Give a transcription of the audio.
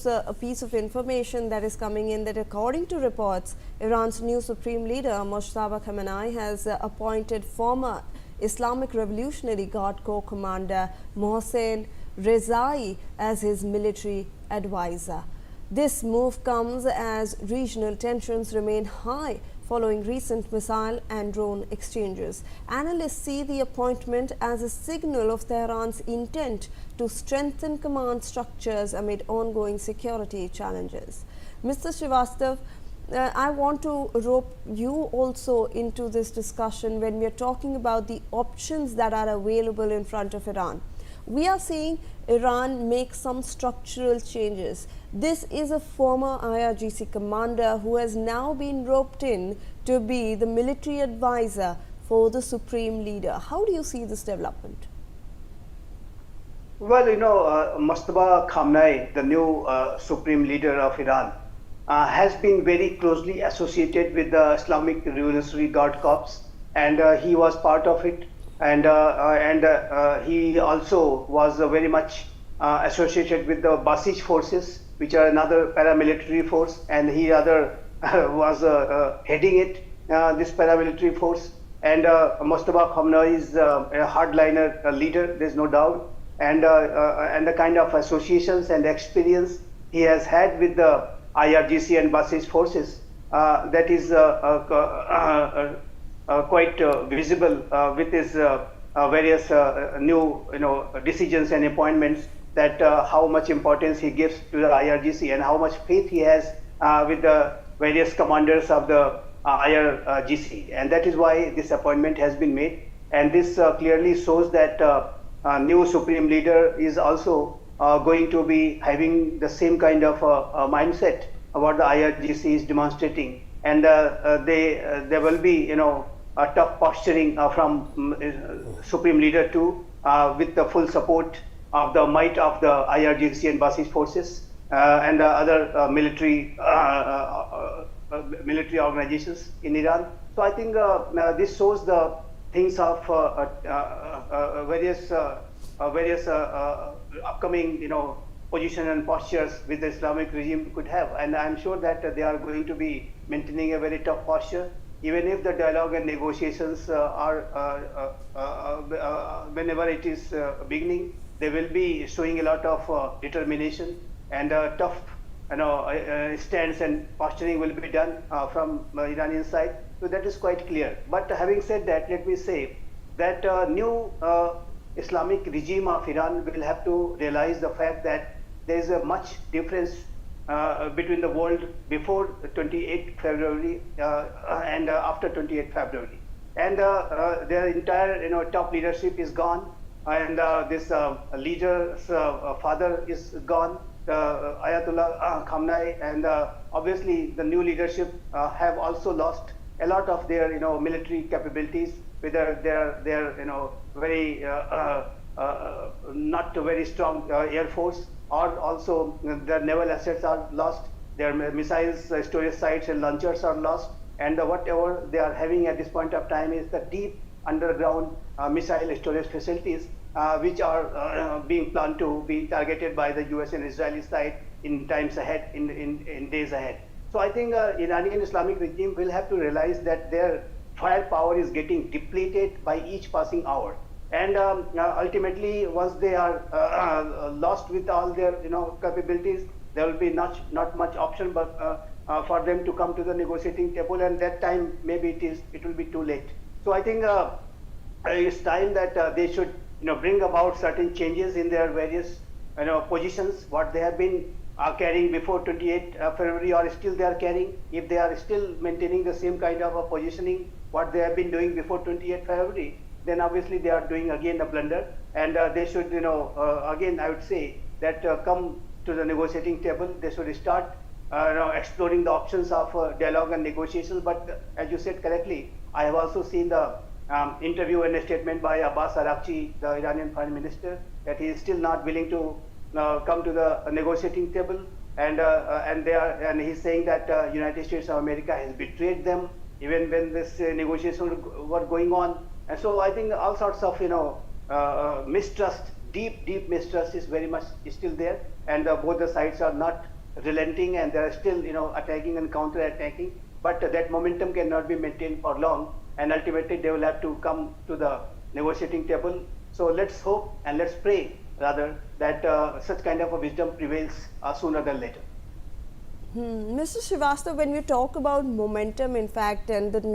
a piece of information that is coming in that according to reports, Iran's new Supreme Leader Mojtaba Khamenei has appointed former Islamic Revolutionary Guard Corps Commander Mohsen Rezaei as his military advisor. This move comes as regional tensions remain high following recent missile and drone exchanges. Analysts see the appointment as a signal of Tehran's intent to strengthen command structures amid ongoing security challenges. Mr. Srivastav, I want to rope you also into this discussion when we are talking about the options that are available in front of Iran. We are seeing Iran make some structural changes. This is a former IRGC commander who has now been roped in to be the military advisor for the Supreme Leader. How do you see this development? Well, Mojtaba Khamenei, the new Supreme Leader of Iran, has been very closely associated with the Islamic Revolutionary Guard Corps, and he was part of it. And he also was very much associated with the Basij forces, which are another paramilitary force, and he was heading it, this paramilitary force. And Mojtaba Khamenei is a hardliner leader, there's no doubt, and the kind of associations and experience he has had with the IRGC and Basij forces, that is quite visible with his various new decisions and appointments, that how much importance he gives to the IRGC and how much faith he has with the various commanders of the IRGC, and that is why this appointment has been made. And this clearly shows that new Supreme Leader is also going to be having the same kind of mindset what the IRGC is demonstrating, and there will be a tough posturing from Supreme Leader too, with the full support of the might of the IRGC and Basij forces and other military organizations in Iran. So I think this shows the things of various upcoming position and postures which the Islamic regime could have, and I'm sure that they are going to be maintaining a very tough posture. Even if the dialogue and negotiations are, whenever it is beginning, they will be showing a lot of determination, and tough stance and posturing will be done from Iranian side. So that is quite clear. But having said that, let me say that new Islamic regime of Iran will have to realize the fact that there is a much difference between the world before 28 February and after 28 February. And their entire top leadership is gone, and this leader's father is gone, Ayatollah Khamenei, and obviously the new leadership have also lost a lot of their military capabilities, whether they're very not very strong air force, or also their naval assets are lost, their missiles, storage sites and launchers are lost, and whatever they are having at this point of time is the deep underground missile storage facilities, which are being planned to be targeted by the US and Israeli side in times ahead, in days ahead. So I think Iranian Islamic regime will have to realize that their firepower is getting depleted by each passing hour. And ultimately, once they are lost with all their capabilities, there will be not much option but for them to come to the negotiating table, and that time maybe it will be too late. So I think it's time that they should bring about certain changes in their various positions, what they have been carrying before 28 February, or still they are carrying. If they are still maintaining the same kind of a positioning what they have been doing before 28 February, then obviously they are doing again a blunder, and they should, again I would say that come to the negotiating table, they should start exploring the options of dialogue and negotiations. But as you said correctly, I have also seen the interview and a statement by Abbas Araghchi, the Iranian Prime Minister, that he is still not willing to come to the negotiating table, and he's saying that United States of America has betrayed them even when this negotiations were going on. And so I think all sorts of mistrust deep mistrust is very much still there, and both the sides are not relenting, and they are still, attacking and counter-attacking. But that momentum cannot be maintained for long, and ultimately they will have to come to the negotiating table. So let's hope and let's pray rather that such kind of a wisdom prevails sooner than later. Mr. Srivastava, when you talk about momentum, in fact, and the